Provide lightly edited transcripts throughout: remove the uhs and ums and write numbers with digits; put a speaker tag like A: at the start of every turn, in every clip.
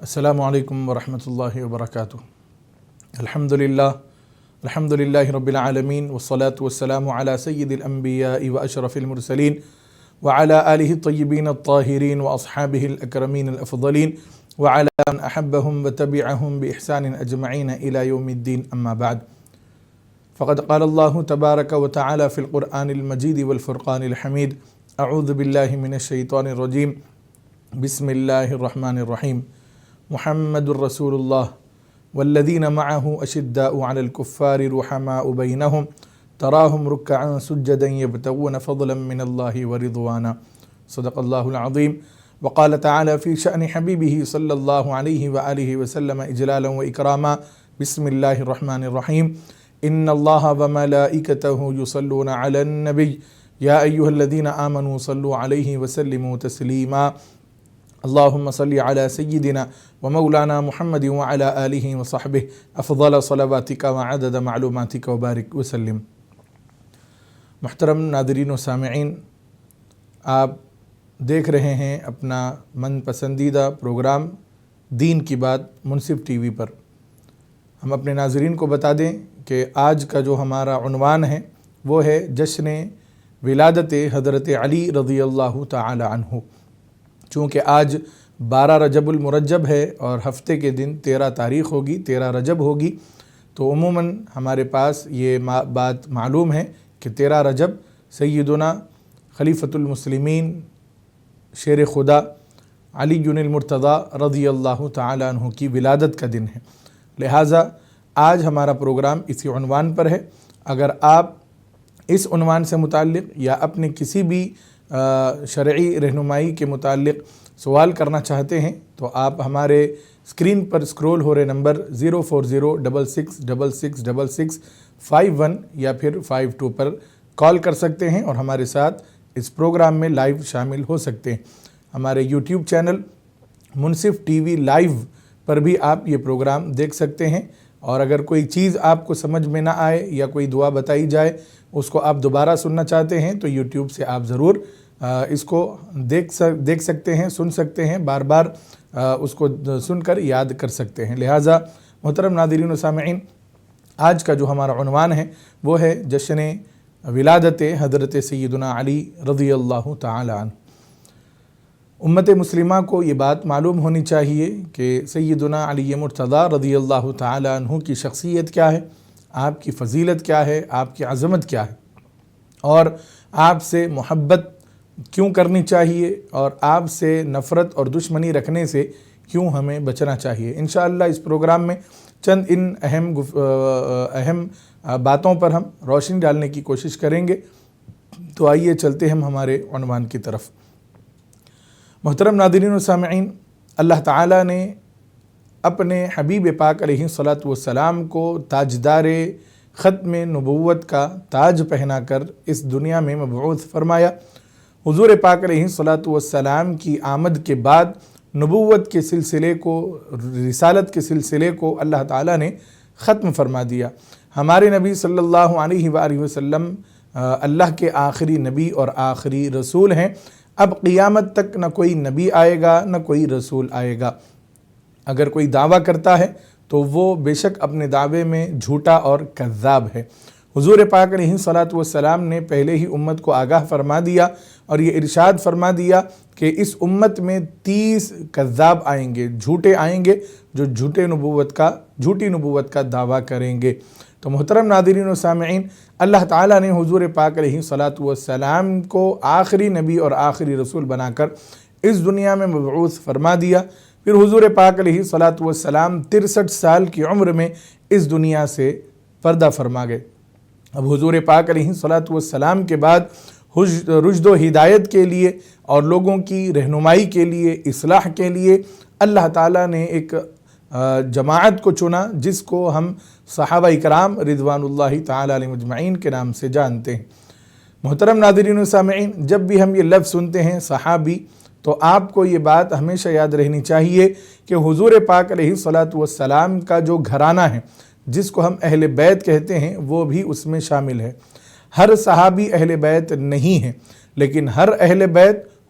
A: السلام علیکم ورحمۃ اللہ وبرکاتہ۔ الحمدللہ رب العالمین والصلاة والسلام علی سید الانبیاء واشرف المرسلین وعلی آلہ الطیبین الطاہرین واصحابہ الاکرمین الافضلین وعلی من احبہم وتبعہم بإحسان اجمعین الی یوم الدین، اما بعد فقد قال اللہ تبارک وتعالی فی القرآن المجید والفرقان الحمید۔ اعوذ باللہ من الشیطان الرجیم، بسم اللہ الرحمن الرحیم۔ محمد الرسول اللہ والذین معه اشداء علی الکفار رحماء بینہم تراہم رکعا سجدا یبتغون فضلا من اللہ ورضوانا، صدق اللہ العظیم۔ وقال تعالی فی شأن حبیبہ صلی اللہ علیہ وآلہ وسلم اجلالا و اکراما، بسم اللہ الرحمن الرحیم۔ ان اللہ وملائکتہ یصلون علی النبی یا ایہا الذین آمنوا صلوا علیہ وسلموا تسلیما، اللہم صلی علی سیدنا ومولانا محمد وعلی آلہ وصحبہ افضل صلواتک وعدد معلوماتک وبارک وسلم۔ محترم ناظرین و سامعین، آپ دیکھ رہے ہیں اپنا من پسندیدہ پروگرام دین کی بات منصف ٹی وی پر۔ ہم اپنے ناظرین کو بتا دیں کہ آج کا جو ہمارا عنوان ہے وہ ہے جشن ولادت حضرت علی رضی اللہ تعالی عنہ۔ چونکہ آج 12 رجب المرجب ہے اور ہفتے کے دن 13 تاریخ ہوگی، 13 رجب ہوگی، تو عموماً ہمارے پاس یہ بات معلوم ہے کہ 13 رجب سیدنا خلیفۃ المسلمین شیر خدا علی المرتضیٰ رضی اللہ تعالی عنہ کی ولادت کا دن ہے، لہٰذا آج ہمارا پروگرام اسی عنوان پر ہے۔ اگر آپ اس عنوان سے متعلق یا اپنے کسی بھی شرعی رہنمائی کے متعلق سوال کرنا چاہتے ہیں تو آپ ہمارے اسکرین پر سکرول ہو رہے نمبر 04066666651 یا پھر 52 پر کال کر سکتے ہیں اور ہمارے ساتھ اس پروگرام میں لائیو شامل ہو سکتے ہیں۔ ہمارے یوٹیوب چینل منصف ٹی وی لائیو پر بھی آپ یہ پروگرام دیکھ سکتے ہیں، اور اگر کوئی چیز آپ کو سمجھ میں نہ آئے یا کوئی دعا بتائی جائے اس کو آپ دوبارہ سننا چاہتے ہیں تو یوٹیوب سے آپ ضرور اس کو دیکھ سکتے ہیں، سن سکتے ہیں، بار بار اس کو سن کر یاد کر سکتے ہیں۔ لہٰذا محترم ناظرین و سامعین، آج کا جو ہمارا عنوان ہے وہ ہے جشن ولادت حضرت سیدنا علی رضی اللہ تعالی عنہ۔ امت مسلمہ کو یہ بات معلوم ہونی چاہیے کہ سیدنا علی مرتضیٰ رضی اللہ تعالی عنہ کی شخصیت کیا ہے، آپ کی فضیلت کیا ہے، آپ کی عظمت کیا ہے، اور آپ سے محبت کیوں کرنی چاہیے، اور آپ سے نفرت اور دشمنی رکھنے سے کیوں ہمیں بچنا چاہیے۔ انشاءاللہ اس پروگرام میں چند ان اہم باتوں پر ہم روشنی ڈالنے کی کوشش کریں گے۔ تو آئیے چلتے ہیں ہم ہمارے عنوان کی طرف۔ محترم ناظرین و سامعین، اللہ تعالیٰ نے اپنے حبیب پاک علیہ الصلاۃ والسلام کو تاجدار ختم نبوت کا تاج پہنا کر اس دنیا میں مبعوث فرمایا۔ حضور پاک علیہ الصلاۃ والسلام کی آمد کے بعد نبوت کے سلسلے کو، رسالت کے سلسلے کو اللہ تعالیٰ نے ختم فرما دیا۔ ہمارے نبی صلی اللہ علیہ وآلہ وسلم اللہ کے آخری نبی اور آخری رسول ہیں۔ اب قیامت تک نہ کوئی نبی آئے گا نہ کوئی رسول آئے گا۔ اگر کوئی دعویٰ کرتا ہے تو وہ بے شک اپنے دعوے میں جھوٹا اور کذاب ہے۔ حضور پاک علیہ الصلاۃ والسلام نے پہلے ہی امت کو آگاہ فرما دیا اور یہ ارشاد فرما دیا کہ اس امت میں 30 کذاب آئیں گے، جھوٹے آئیں گے، جو جھوٹی نبوت کا دعویٰ کریں گے۔ تو محترم ناظرین و سامعین، اللہ تعالیٰ نے حضور پاک علیہ الصلاۃ والسلام کو آخری نبی اور آخری رسول بنا کر اس دنیا میں مبعوث فرما دیا۔ پھر حضور پاک علیہ الصلاۃ والسلام 63 سال کی عمر میں اس دنیا سے پردہ فرما گئے۔ اب حضور پاک علیہ الصلاۃ والسلام کے بعد رشد و ہدایت کے لیے اور لوگوں کی رہنمائی کے لیے، اصلاح کے لیے اللہ تعالیٰ نے ایک جماعت کو چنا جس کو ہم صحابہ اکرام رضوان اللہ تعالی علیہم اجمعین کے نام سے جانتے ہیں۔ محترم ناظرین و سامعین، جب بھی ہم یہ لفظ سنتے ہیں صحابی، تو آپ کو یہ بات ہمیشہ یاد رہنی چاہیے کہ حضور پاک علیہ الصلاۃ والسلام کا جو گھرانہ ہے، جس کو ہم اہل بیت کہتے ہیں، وہ بھی اس میں شامل ہے۔ ہر صحابی اہل بیت نہیں ہے، لیکن ہر اہل بیت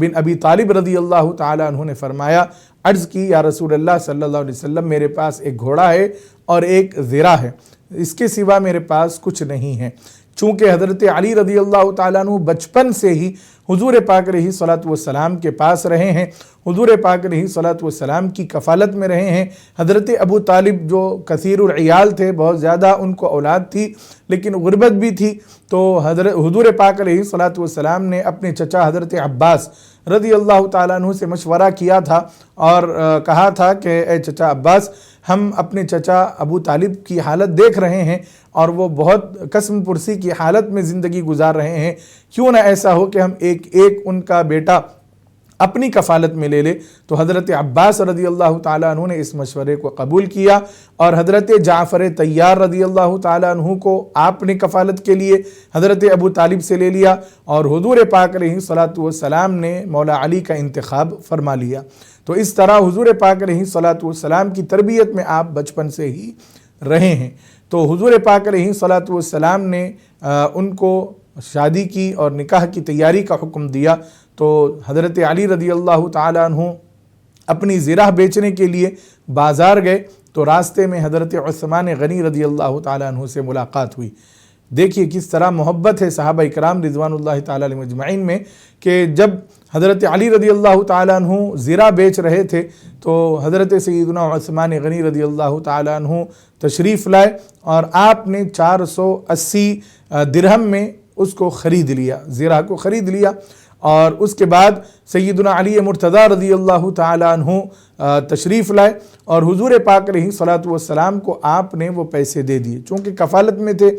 A: بن ابی طالب رضی اللہ تعالیٰ عنہ نے فرمایا، عرض کی یا رسول اللہ صلی اللہ علیہ وسلم، میرے پاس ایک گھوڑا ہے اور ایک زرہ ہے، اس کے سوا میرے پاس کچھ نہیں ہے۔ چونکہ حضرت علی رضی اللہ تعالیٰ عنہ بچپن سے ہی حضور پاک علیہ الصلوۃ والسلام کے پاس رہے ہیں، حضور پاک علیہ الصلوۃ والسلام کی کفالت میں رہے ہیں۔ حضرت ابو طالب جو کثیر العیال تھے، بہت زیادہ ان کو اولاد تھی لیکن غربت بھی تھی، تو حضور پاک علیہ الصلوۃ والسلام نے اپنے چچا حضرت عباس رضی اللہ تعالیٰ عنہ سے مشورہ کیا تھا اور کہا تھا کہ اے چچا عباس، ہم اپنے چچا ابو طالب کی حالت دیکھ رہے ہیں اور وہ بہت قسم پرسی کی حالت میں زندگی گزار رہے ہیں، کیوں نہ ایسا ہو کہ ہم ایک ان کا بیٹا اپنی کفالت میں لے لے۔ تو حضرت عباس رضی اللہ تعالیٰ عنہ نے اس مشورے کو قبول کیا اور حضرت جعفر طیار رضی اللہ تعالیٰ عنہ کو آپ نے کفالت کے لیے حضرت ابو طالب سے لے لیا اور حضور پاک علیہ الصلوۃ والسلام نے مولا علی کا انتخاب فرما لیا۔ تو اس طرح حضور پاک علیہ الصلوۃ والسلام کی تربیت میں آپ بچپن سے ہی رہے ہیں۔ تو حضور پاک علیہ الصلوۃ والسلام نے ان کو شادی کی اور نکاح کی تیاری کا حکم دیا، تو حضرت علی رضی اللہ تعالیٰ عنہ اپنی زرہ بیچنے کے لیے بازار گئے تو راستے میں حضرت عثمان غنی رضی اللہ تعالیٰ عنہ سے ملاقات ہوئی۔ دیکھیے کس طرح محبت ہے صحابہ کرام رضوان اللہ تعالیٰ علیہ مجمعین میں کہ جب حضرت علی رضی اللہ تعالیٰ عنہ زرہ بیچ رہے تھے تو حضرت سیدنا عثمان غنی رضی اللہ تعالیٰ عنہ تشریف لائے اور آپ نے 480 درہم میں اس کو خرید لیا، زرہ کو خرید لیا، اور اس کے بعد سیدنا علی مرتضیٰ رضی اللہ تعالیٰ عنہ تشریف لائے اور حضور پاک علیہ الصلوۃ والسلام کو آپ نے وہ پیسے دے دیے۔ چونکہ کفالت میں تھے،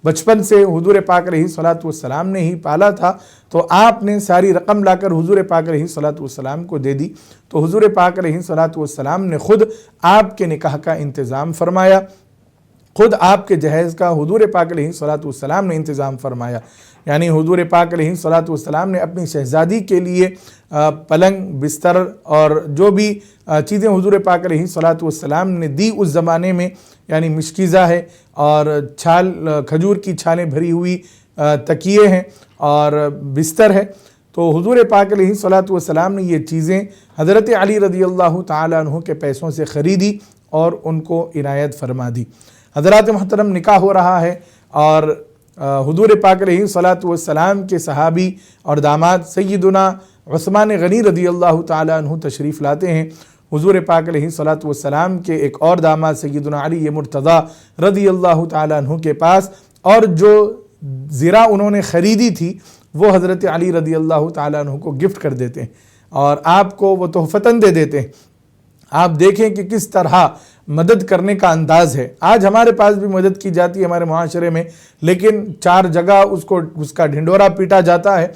A: بچپن سے حضور پاک علیہ الصلوۃ والسلام نے ہی پالا تھا، تو آپ نے ساری رقم لا کر حضور پاک علیہ الصلوۃ والسلام کو دے دی۔ تو حضور پاک علیہ الصلوۃ والسلام نے خود آپ کے نکاح کا انتظام فرمایا، خود آپ کے جہیز کا حضور پاک علیہ الصلوۃ والسلام نے انتظام فرمایا۔ یعنی حضور پاک علیہ الصلوۃ والسلام نے اپنی شہزادی کے لیے پلنگ، بستر اور جو بھی چیزیں حضور پاک علیہ الصلوۃ والسلام نے دی اس زمانے میں، یعنی مشکیزہ ہے اور کھجور کی چھالیں بھری ہوئی تکیے ہیں اور بستر ہے، تو حضور پاک علیہ الصلوۃ والسلام نے یہ چیزیں حضرت علی رضی اللہ تعالیٰ عنہ کے پیسوں سے خریدی اور ان کو عنایت فرما دی۔ حضرات محترم، نکاح ہو رہا ہے اور حضور پاک علیہ الصلوۃ والسلام کے صحابی اور داماد سیدنا عثمان غنی رضی اللہ تعالیٰ عنہ تشریف لاتے ہیں حضور پاک علیہ الصلوۃ والسلام کے ایک اور داماد سیدنا علی مرتضیٰ رضی اللہ تعالیٰ عنہ کے پاس، اور جو زرہ انہوں نے خریدی تھی وہ حضرت علی رضی اللہ تعالیٰ عنہ کو گفٹ کر دیتے ہیں اور آپ کو وہ تحفتاً دے دیتے ہیں۔ آپ دیکھیں کہ کس طرح مدد کرنے کا انداز ہے۔ آج ہمارے پاس بھی مدد کی جاتی ہے ہمارے معاشرے میں، لیکن 4 جگہ اس کا ڈھنڈورا پیٹا جاتا ہے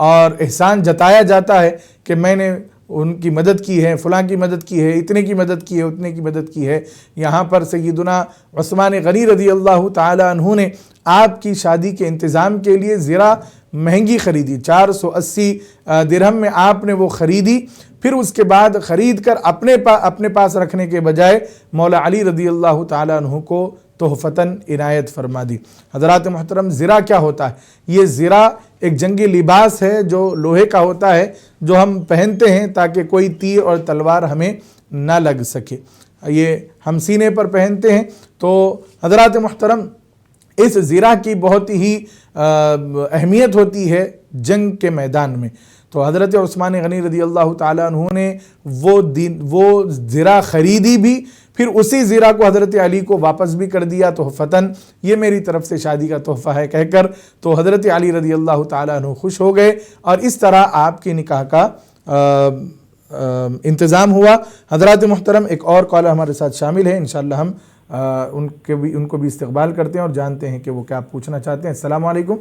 A: اور احسان جتایا جاتا ہے کہ میں نے ان کی مدد کی ہے، فلاں کی مدد کی ہے، اتنے کی مدد کی ہے، اتنے کی مدد کی ہے۔ یہاں پر سیدنا عثمان غنی رضی اللہ تعالیٰ عنہ نے آپ کی شادی کے انتظام کے لیے زرہ مہنگی خریدی، 480 درہم میں آپ نے وہ خریدی، پھر اس کے بعد خرید کر اپنے پاس رکھنے کے بجائے مولا علی رضی اللہ تعالیٰ عنہ کو تحفتاً عنایت فرما دی۔ حضرات محترم، زرہ کیا ہوتا ہے؟ یہ زرہ ایک جنگی لباس ہے جو لوہے کا ہوتا ہے، جو ہم پہنتے ہیں تاکہ کوئی تیر اور تلوار ہمیں نہ لگ سکے، یہ ہم سینے پر پہنتے ہیں۔ تو حضرات محترم، اس زرہ کی بہت ہی اہمیت ہوتی ہے جنگ کے میدان میں۔ تو حضرت عثمان غنی رضی اللہ تعالیٰ عنہ نے وہ زرہ خریدی بھی، پھر اسی زرہ کو حضرت علی کو واپس بھی کر دیا تحفتاً، یہ میری طرف سے شادی کا تحفہ ہے کہہ کر۔ تو حضرت علی رضی اللہ تعالیٰ عنہ خوش ہو گئے اور اس طرح آپ کی نکاح کا انتظام ہوا۔ حضرات محترم، ایک اور کالر ہمارے ساتھ شامل ہے، انشاءاللہ ہم ان کو بھی استقبال کرتے ہیں اور جانتے ہیں کہ وہ کیا پوچھنا چاہتے ہیں۔ السلام علیکم۔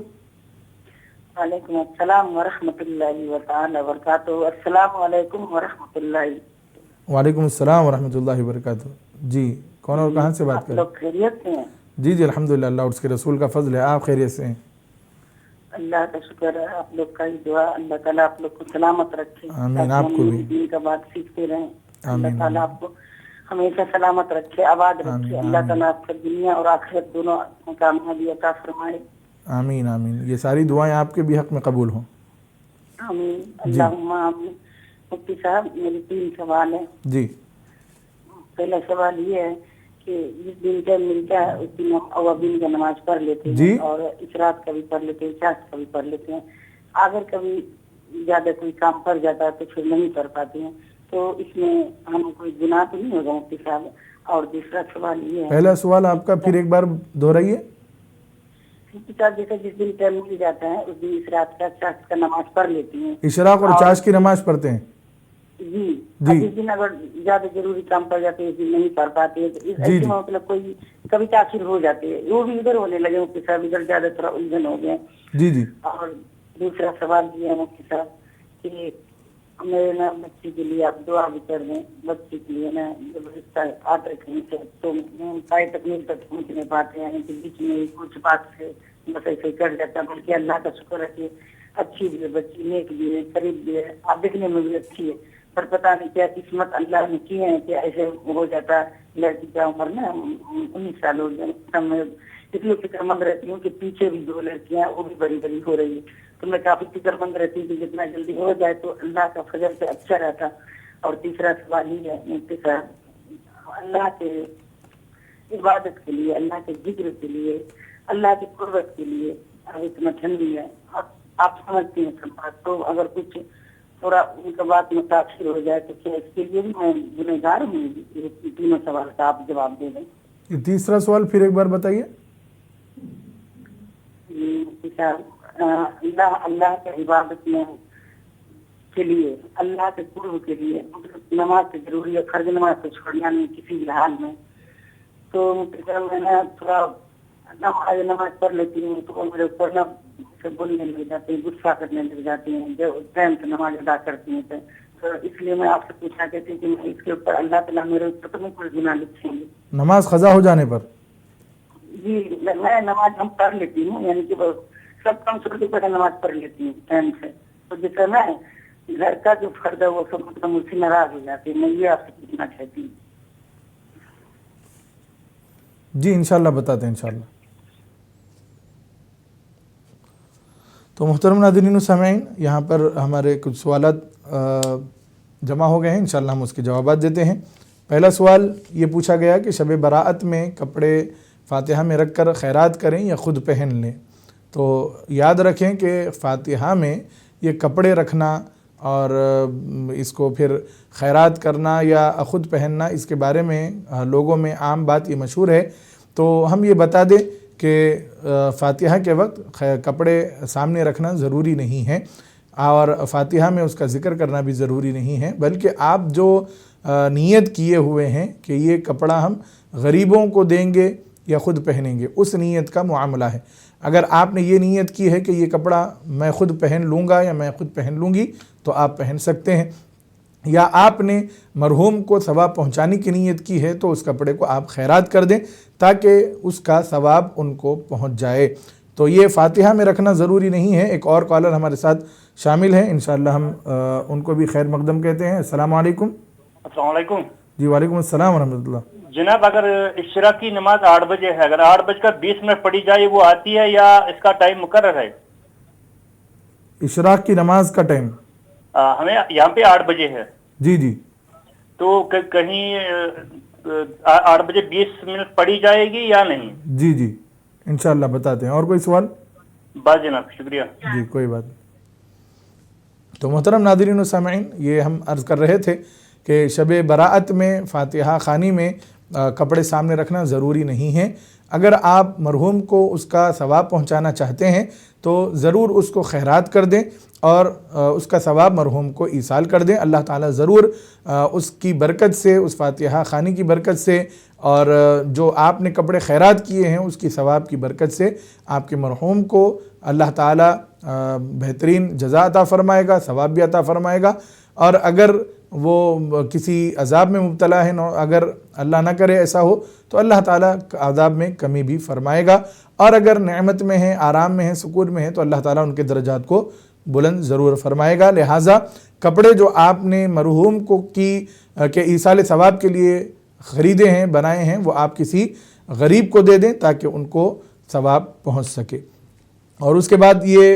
B: وعلیکم السلام ورحمۃ اللہ تعالی وبرکاتہ۔ السلام علیکم ورحمۃ اللہ۔
A: وعلیکم السلام ورحمۃ اللہ وبرکاتہ۔ جی، کون اور کہاں سے بات کر رہے ہیں؟
B: آپ لوگ خیریت سے ہیں؟
A: جی جی الحمدللہ، اللہ اور اس کے رسول کا فضل ہے، آپ خیریت سے ہیں؟
B: اللہ کا شکر ہے، آپ لوگ کا ہی دعا، اللہ تعالیٰ آپ لوگ کو سلامت رکھے،
A: آمین۔ آپ کو بھی
B: دین کا بات سیکھتے رہیں،
A: آمین۔
B: اللہ تعالیٰ آپ کو ہمیشہ سلامت رکھے، آباد رکھے، اللہ تعالیٰ آپ کو دنیا اور آخرت دونوں میں کامیابی عطا فرمائے۔
A: آمین آمین، یہ ساری دعائیں آپ کے بھی حق میں قبول ہوں۔
B: آمین اللہم آمین۔ مفتی صاحب میرے 3 سوال ہیں۔
A: جی
B: پہلا سوال یہ ہے کہ جس دن کا ملتا ہے اس دن ہم اوابین کا نماز پڑھ لیتے ہیں
A: جی
B: اور اشراق کا بھی پڑھ لیتے ہیں، عشاء کا بھی پڑھ لیتے ہیں۔ اگر کبھی زیادہ کوئی کام پڑ جاتا ہے تو پھر نہیں پڑھ پاتے ہیں، تو اس میں ہم کوئی گناہ تو نہیں ہوگا مفتی صاحب؟ اور دوسرا سوال یہ ہے،
A: پہلا سوال آپ کا پھر ایک بار دہرائیے۔
B: مفتی صاحب جیسے جس دن ٹائم مل جاتا ہے اس دن اشراق کا عشاء کا نماز پڑھ لیتی ہیں،
A: اشراق اور چاش کی نماز پڑھتے ہیں؟
B: جی
A: جی
B: جس دن اگر زیادہ ضروری کام پڑ جاتے ہیں اس دن نہیں پڑھ پاتے، تو اس
A: جی
B: ایسے میں مطلب کوئی کبھی تاخیر ہو جاتے ہیں، وہ بھی ادھر ہونے لگے مفتی صاحب، ادھر زیادہ تھوڑا الجھن ہو گئے۔
A: جی جی
B: اور دوسرا سوال یہ ہے مفتی صاحب کہ میرے نا بچی کے لیے آپ دعا بھی کر دیں، بچی کے لیے نا جب رشتہ آتا کہیں سے تو پائے تکمیل تک پہنچ نہیں پاتے ہیں، کہ بیچ میں کچھ بات سے بس ایسے ہی کر جاتا ہے، بلکہ اللہ کا شکر ہے کہ اچھی بھی ہے بچی، نیک بھی ہے، قریب بھی ہے، آپ دیکھنے میں بھی اچھی ہے، پر پتہ نہیں کیا قسمت اللہ نے کی ہے کہ ایسے ہو جاتا ہے۔ لڑکی کا عمر نا 19 سال ہو گیا، میں اس لیے فکر مند رہتی ہوں کہ پیچھے بھی 2 لڑکیاں وہ بھی بڑی بڑی ہو رہی ہے، تو میں کافی فکر مند رہتی ہوں کہ جتنا جلدی ہو جائے تو اللہ کا فضل سے اچھا رہتا۔ اور تیسرا سوال یہ ہے مفتی صاحب، اللہ کے عبادت کے لیے، اللہ کے ذکر کے لیے، اللہ کی قربت کے لیے، اب اتنا ٹھنڈی ہے، آپ سمجھتے ہیں سب بات، تو اگر کچھ تھوڑا ان کا بات متاثر ہو جائے تو کیا اس کے لیے بھی میں گنہگار ہوں؟ یہ 3 سوال کا آپ جواب دے دیں۔
A: یہ تیسرا سوال پھر ایک بار بتائیے۔
B: اللہ کے عبادت میں کے لیے، اللہ کے قرب کے لیے نماز تو ضروری ہے، فرض نماز کو چھوڑنا نہیں کسی بھی حال میں، تو میں نے تھوڑا نماز پڑھ لیتی ہوں تو میرے اوپر نا بولنے لگ جاتے ہیں، غصہ کرنے لگ جاتے ہیں جب ٹائم سے نماز ادا کرتی ہیں، تو اس لیے میں آپ سے پوچھا کرتی کہ میں اس کے اوپر اللہ تعالیٰ میرے اوپر تو نہیں کوئی گناہ لکھیں گے
A: نماز قضا ہو جانے پر؟
B: جی میں نماز ہم پڑھ لیتی ہوں، یعنی کہ سب کام چھوڑ کے پہلے نماز پڑھ لیتی ہوں ٹائم سے، تو جس طرح میں گھر کا جو فرد ہے وہ سب مطلب مجھ سے ناراض ہو جاتے ہیں، میں یہ آپ سے پوچھنا چاہتی ہوں۔
A: جی انشاءاللہ بتاتے ہیں انشاءاللہ۔ تو محترم ناظرین و سامعین، یہاں پر ہمارے کچھ سوالات جمع ہو گئے ہیں، انشاءاللہ ہم اس کے جوابات دیتے ہیں۔ پہلا سوال یہ پوچھا گیا کہ شب براءت میں کپڑے فاتحہ میں رکھ کر خیرات کریں یا خود پہن لیں؟ تو یاد رکھیں کہ فاتحہ میں یہ کپڑے رکھنا اور اس کو پھر خیرات کرنا یا خود پہننا، اس کے بارے میں لوگوں میں عام بات یہ مشہور ہے، تو ہم یہ بتا دیں کہ فاتحہ کے وقت کپڑے سامنے رکھنا ضروری نہیں ہے، اور فاتحہ میں اس کا ذکر کرنا بھی ضروری نہیں ہے، بلکہ آپ جو نیت کیے ہوئے ہیں کہ یہ کپڑا ہم غریبوں کو دیں گے یا خود پہنیں گے، اس نیت کا معاملہ ہے۔ اگر آپ نے یہ نیت کی ہے کہ یہ کپڑا میں خود پہن لوں گا یا میں خود پہن لوں گی تو آپ پہن سکتے ہیں، یا آپ نے مرحوم کو ثواب پہنچانے کی نیت کی ہے تو اس کپڑے کو آپ خیرات کر دیں تاکہ اس کا ثواب ان کو پہنچ جائے۔ تو یہ فاتحہ میں رکھنا ضروری نہیں ہے۔ ایک اور کالر ہمارے ساتھ شامل ہیں، انشاءاللہ ہم ان کو بھی خیر مقدم کہتے ہیں۔ السلام علیکم۔
C: السلام علیکم
A: جی وعلیکم السلام ورحمۃ اللہ۔
C: جناب، اگر عشاء کی نماز 8 بجے ہے، اگر 8:20 پڑھی جائے وہ آتی ہے یا اس کا ٹائم مقرر ہے؟
A: اشراق کی نماز کا ٹائم
C: ہمیں یہاں پہ 8 بجے ہے،
A: جی جی،
C: تو کہیں 8:20 پڑھی جائے گی یا نہیں؟
A: جی جی انشاءاللہ بتاتے ہیں۔ اور کوئی سوال؟
C: بس جناب، شکریہ۔
A: جی کوئی بات نہیں۔ تو محترم ناظرین و سامعین، یہ ہم عرض کر رہے تھے کہ شب براءت میں فاتحہ خوانی میں کپڑے سامنے رکھنا ضروری نہیں ہے۔ اگر آپ مرحوم کو اس کا ثواب پہنچانا چاہتے ہیں تو ضرور اس کو خیرات کر دیں اور اس کا ثواب مرحوم کو ایصال کر دیں۔ اللہ تعالیٰ ضرور اس کی برکت سے، اس فاتحہ خوانی کی برکت سے، اور جو آپ نے کپڑے خیرات کیے ہیں اس کی ثواب کی برکت سے آپ کے مرحوم کو اللہ تعالیٰ بہترین جزا عطا فرمائے گا، ثواب بھی عطا فرمائے گا۔ اور اگر وہ کسی عذاب میں مبتلا ہے، اگر اللہ نہ کرے ایسا ہو، تو اللہ تعالیٰ عذاب میں کمی بھی فرمائے گا، اور اگر نعمت میں ہے، آرام میں ہے، سکون میں ہے، تو اللہ تعالیٰ ان کے درجات کو بلند ضرور فرمائے گا۔ لہٰذا کپڑے جو آپ نے مرحوم کو کہ ایصال ثواب کے لیے خریدے ہیں، بنائے ہیں، وہ آپ کسی غریب کو دے دیں تاکہ ان کو ثواب پہنچ سکے۔ اور اس کے بعد یہ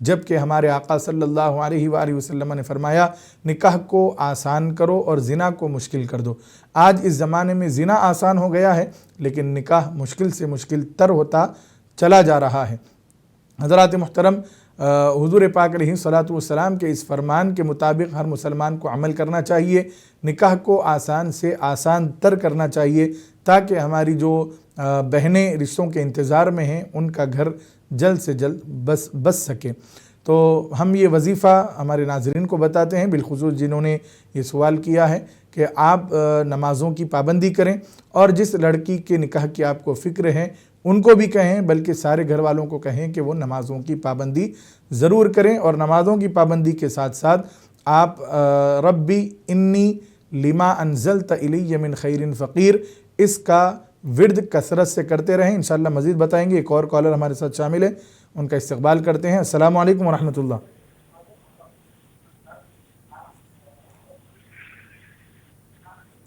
A: جبکہ ہمارے آقا صلی اللہ علیہ وآلہ وسلم نے فرمایا نکاح کو آسان کرو اور زنا کو مشکل کر دو۔ آج اس زمانے میں زنا آسان ہو گیا ہے لیکن نکاح مشکل سے مشکل تر ہوتا چلا جا رہا ہے۔ حضرات محترم، حضور پاک علیہ الصلاۃ والسلام کے اس فرمان کے مطابق ہر مسلمان کو عمل کرنا چاہیے، نکاح کو آسان سے آسان تر کرنا چاہیے تاکہ ہماری جو بہنیں رشتوں کے انتظار میں ہیں ان کا گھر جلد سے جلد بس سکے۔ تو ہم یہ وظیفہ ہمارے ناظرین کو بتاتے ہیں، بالخصوص جنہوں نے یہ سوال کیا ہے کہ آپ نمازوں کی پابندی کریں، اور جس لڑکی کے نکاح کی آپ کو فکر ہے ان کو بھی کہیں، بلکہ سارے گھر والوں کو کہیں کہ وہ نمازوں کی پابندی ضرور کریں، اور نمازوں کی پابندی کے ساتھ ساتھ آپ ربی انی لما انزلت الی من خیر فقیر اس کا ورد کثرت سے کرتے رہیں۔ انشاءاللہ مزید بتائیں گے۔ ایک اور کالر ہمارے ساتھ شامل ہے، ان کا استقبال کرتے ہیں۔ السلام علیکم ورحمۃ اللہ۔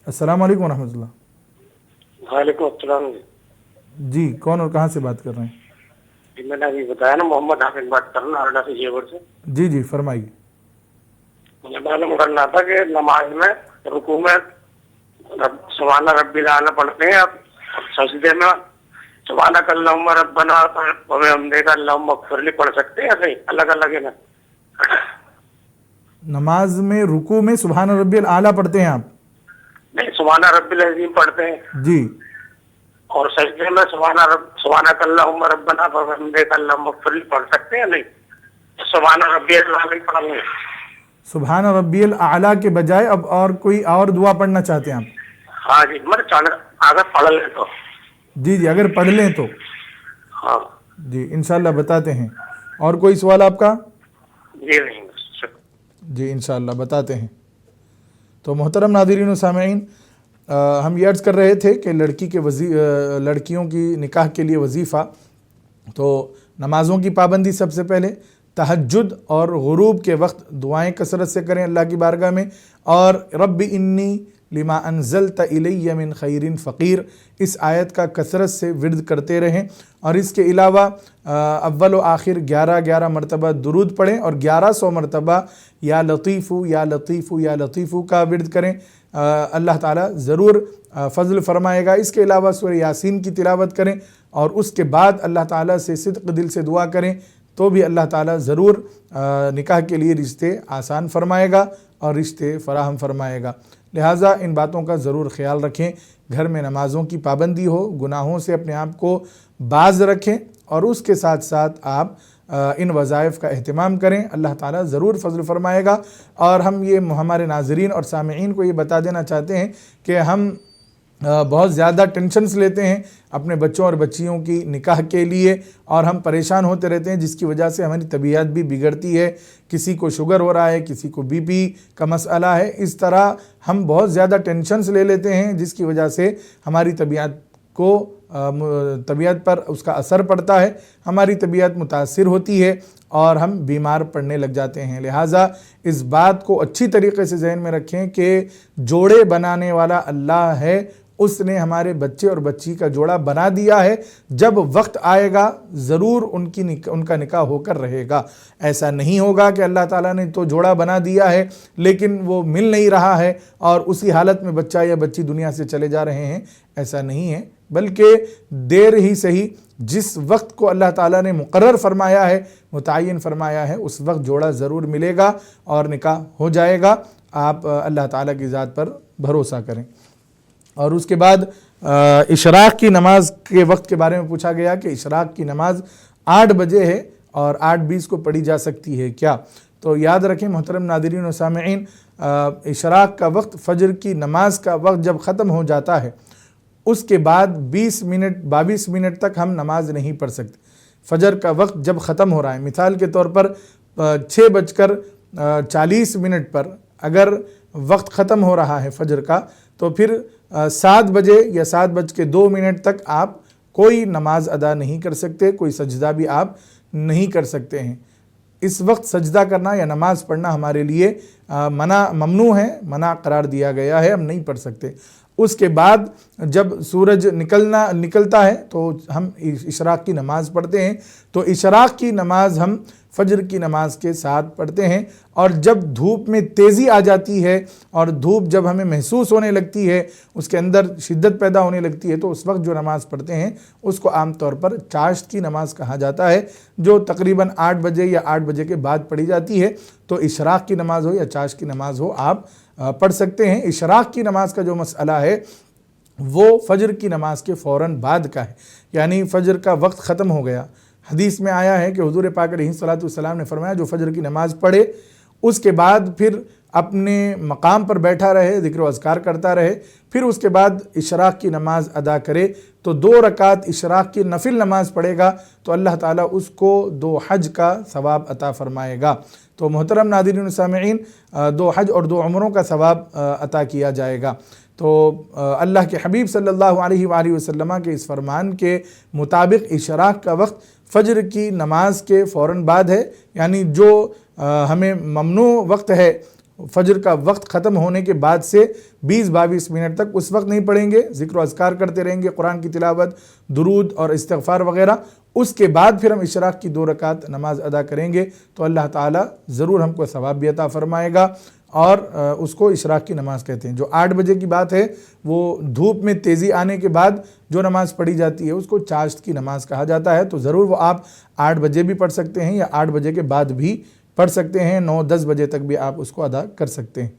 A: السلام علیکم ورحمۃ اللہ۔
D: وعلیکم السلام
A: جی، کون اور کہاں سے بات کر رہے ہیں؟
D: جی میں نے ابھی بتایا نا، محمد حافظ بات کر رہا ہوں جیور سے۔
A: جی جی فرمائیے۔
D: مجھے معلوم کرنا تھا کہ نماز میں رکوع میں سبحان ربی الاعلیٰ پڑھتے ہیں آپ، سجدے میں سبحانک اللہم ربنا و بحمدک اللہم اغفر لی پڑھ سکتے ہیں؟ صحیح الگ الگ ہے نا؟
A: نماز میں رکوع میں سبحان ربی الاعلیٰ پڑھتے ہیں آپ؟
D: نہیں، سبحان ربی العظیم پڑھتے ہیں
A: جی،
D: اور سجدے میں سبحانک اللہم ربنا و بحمدک اللہم اغفر لی پڑھ سکتے ہیں؟ نہیں، سبحان ربی الاعلیٰ پڑھ لیں۔
A: سبحان ربی الاعلیٰ کے بجائے اب اور کوئی اور دعا پڑھنا چاہتے ہیں آپ؟
D: ہاں جی، اگر پڑھ لیں تو۔
A: جی جی، اگر پڑھ لیں تو
D: ہاں
A: جی انشاءاللہ بتاتے ہیں۔ اور کوئی سوال آپ کا؟
D: جی نہیں،
A: جی انشاءاللہ بتاتے ہیں۔ تو محترم ناظرین و سامعین، ہم یہ عرض کر رہے تھے کہ لڑکیوں کی نکاح کے لیے وظیفہ، تو نمازوں کی پابندی سب سے پہلے، تہجد اور غروب کے وقت دعائیں کثرت سے کریں اللہ کی بارگاہ میں، اور رب انی لما انزلت الی من خیر فقیر اس آیت کا کثرت سے ورد کرتے رہیں، اور اس کے علاوہ اول و آخر 11 مرتبہ درود پڑھیں، اور 1100 مرتبہ یا لطیفو یا لطیفو یا لطیفو کا ورد کریں۔ اللہ تعالیٰ ضرور فضل فرمائے گا۔ اس کے علاوہ سورہ یاسین کی تلاوت کریں، اور اس کے بعد اللہ تعالیٰ سے صدق دل سے دعا کریں تو بھی اللہ تعالیٰ ضرور نکاح کے لیے رشتے آسان فرمائے گا اور رشتے فراہم فرمائے گا۔ لہٰذا ان باتوں کا ضرور خیال رکھیں، گھر میں نمازوں کی پابندی ہو، گناہوں سے اپنے آپ کو باز رکھیں، اور اس کے ساتھ ساتھ آپ ان وظائف کا اہتمام کریں، اللہ تعالیٰ ضرور فضل فرمائے گا۔ اور ہم یہ ہمارے ناظرین اور سامعین کو یہ بتا دینا چاہتے ہیں کہ ہم بہت زیادہ ٹینشنز لیتے ہیں اپنے بچوں اور بچیوں کی نکاح کے لیے، اور ہم پریشان ہوتے رہتے ہیں، جس کی وجہ سے ہماری طبیعت بھی بگڑتی ہے۔ کسی کو شوگر ہو رہا ہے، کسی کو بی پی کا مسئلہ ہے، اس طرح ہم بہت زیادہ ٹینشنز لے لیتے ہیں، جس کی وجہ سے ہماری طبیعت پر اس کا اثر پڑتا ہے، ہماری طبیعت متاثر ہوتی ہے اور ہم بیمار پڑنے لگ جاتے ہیں۔ لہٰذا اس بات کو اچھی طریقے سے ذہن میں رکھیں کہ جوڑے بنانے والا اللہ ہے، اس نے ہمارے بچے اور بچی کا جوڑا بنا دیا ہے، جب وقت آئے گا ضرور ان کا نکاح ہو کر رہے گا۔ ایسا نہیں ہوگا کہ اللہ تعالیٰ نے تو جوڑا بنا دیا ہے لیکن وہ مل نہیں رہا ہے اور اسی حالت میں بچہ یا بچی دنیا سے چلے جا رہے ہیں، ایسا نہیں ہے، بلکہ دیر ہی صحیح جس وقت کو اللہ تعالیٰ نے مقرر فرمایا ہے، متعین فرمایا ہے، اس وقت جوڑا ضرور ملے گا اور نکاح ہو جائے گا۔ آپ اللہ تعالیٰ کی ذات پر بھروسہ کریں۔ اور اس کے بعد اشراق کی نماز کے وقت کے بارے میں پوچھا گیا کہ اشراق کی نماز 8 بجے ہے اور 8:20 کو پڑھی جا سکتی ہے کیا؟ تو یاد رکھیں محترم ناظرین و سامعین، اشراق کا وقت، فجر کی نماز کا وقت جب ختم ہو جاتا ہے اس کے بعد 22 منٹ تک ہم نماز نہیں پڑھ سکتے۔ فجر کا وقت جب ختم ہو رہا ہے، مثال کے طور پر 6:40 پر اگر وقت ختم ہو رہا ہے فجر کا، تو پھر 7 بجے یا 7:02 تک آپ کوئی نماز ادا نہیں کر سکتے، کوئی سجدہ بھی آپ نہیں کر سکتے ہیں۔ اس وقت سجدہ کرنا یا نماز پڑھنا ہمارے لیے ممنوع ہے، منع قرار دیا گیا ہے، ہم نہیں پڑھ سکتے۔ اس کے بعد جب سورج نکلتا ہے تو ہم اشراق کی نماز پڑھتے ہیں. تو اشراق کی نماز ہم فجر کی نماز کے ساتھ پڑھتے ہیں. اور جب دھوپ میں تیزی آ جاتی ہے اور دھوپ جب ہمیں محسوس ہونے لگتی ہے، اس کے اندر شدت پیدا ہونے لگتی ہے، تو اس وقت جو نماز پڑھتے ہیں اس کو عام طور پر چاشت کی نماز کہا جاتا ہے، جو تقریباً 8 بجے یا 8 بجے کے بعد پڑھی جاتی ہے. تو اشراق کی نماز ہو یا چاشت کی نماز ہو، آپ پڑھ سکتے ہیں. اشراق کی نماز کا جو مسئلہ ہے وہ فجر کی نماز کے فوراً بعد کا ہے، یعنی فجر کا وقت ختم ہو گیا. حدیث میں آیا ہے کہ حضور پاک علیہ الصلوۃ والسلام نے فرمایا جو فجر کی نماز پڑھے اس کے بعد پھر اپنے مقام پر بیٹھا رہے، ذکر و اذکار کرتا رہے، پھر اس کے بعد اشراق کی نماز ادا کرے تو 2 رکعت اشراق کی نفل نماز پڑھے گا تو اللہ تعالیٰ اس کو 2 حج کا ثواب عطا فرمائے گا. تو محترم ناظرین و سامعین، 2 حج اور 2 عمروں کا ثواب عطا کیا جائے گا. تو اللہ کے حبیب صلی اللہ علیہ وآلہ وسلم کے اس فرمان کے مطابق اشراق کا وقت فجر کی نماز کے فوراً بعد ہے، یعنی جو ہمیں ممنوع وقت ہے فجر کا وقت ختم ہونے کے بعد سے 20-22 منٹ تک اس وقت نہیں پڑھیں گے، ذکر و اذکار کرتے رہیں گے، قرآن کی تلاوت، درود اور استغفار وغیرہ. اس کے بعد پھر ہم اشراق کی 2 رکعت نماز ادا کریں گے تو اللہ تعالیٰ ضرور ہم کو ثواب بھی عطا فرمائے گا. اور اس کو اشراق کی نماز کہتے ہیں. جو 8 بجے کی بات ہے وہ دھوپ میں تیزی آنے کے بعد جو نماز پڑھی جاتی ہے اس کو چاشت کی نماز کہا جاتا ہے. تو ضرور وہ آپ 8 بجے بھی پڑھ سکتے ہیں یا 8 بجے کے بعد بھی پڑھ سکتے ہیں، 9-10 بجے تک بھی آپ اس کو ادا کر سکتے ہیں.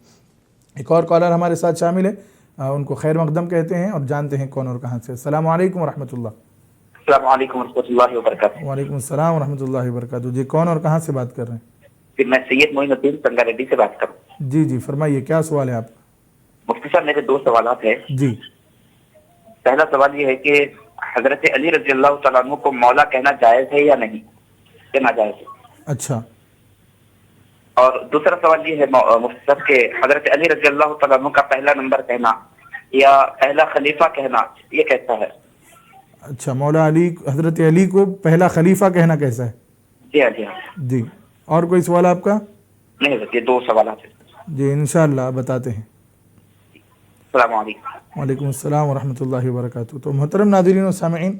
A: ایک اور کالر ہمارے ساتھ شامل ہے، ان کو خیر مقدم کہتے ہیں اور جانتے ہیں کون اور کہاں سے. السلام علیکم ورحمۃ اللہ.
E: السلام علیکم ورحمۃ اللہ وبرکاتہ.
A: وعلیکم السلام ورحمۃ اللہ وبرکاتہ. جی کون اور کہاں سے بات کر رہے ہیں؟
E: پھر میں سید معین الدین سنگاریڈی سے بات کروں.
A: جی فرمائیے، کیا سوال ہے آپ کا؟
E: مفتی صاحب میرے 2 سوالات ہیں.
A: جی.
E: پہلا سوال یہ ہے کہ حضرت علی رضی اللہ تعالیٰ عنہ کو مولا کہنا جائز ہے یا نہیں، کہ ناجائز ہے؟
A: اچھا.
E: اور دوسرا سوال یہ ہے مفتی صاحب کہ حضرت علی رضی اللہ تعالیٰ عنہ کا پہلا نمبر کہنا یا پہلا خلیفہ کہنا یہ کیسا ہے؟
A: اچھا، مولا علی، حضرت علی کو پہلا خلیفہ کہنا کیسا ہے؟
E: جی ہاں.
A: جی. اور کوئی سوال آپ کا؟
E: نہیں، یہ 2 سوالات ہیں.
A: جی انشاءاللہ بتاتے ہیں.
E: السلام علیکم.
A: وعلیکم السلام ورحمۃ اللہ وبرکاتہ. تو محترم ناظرین و سامعین،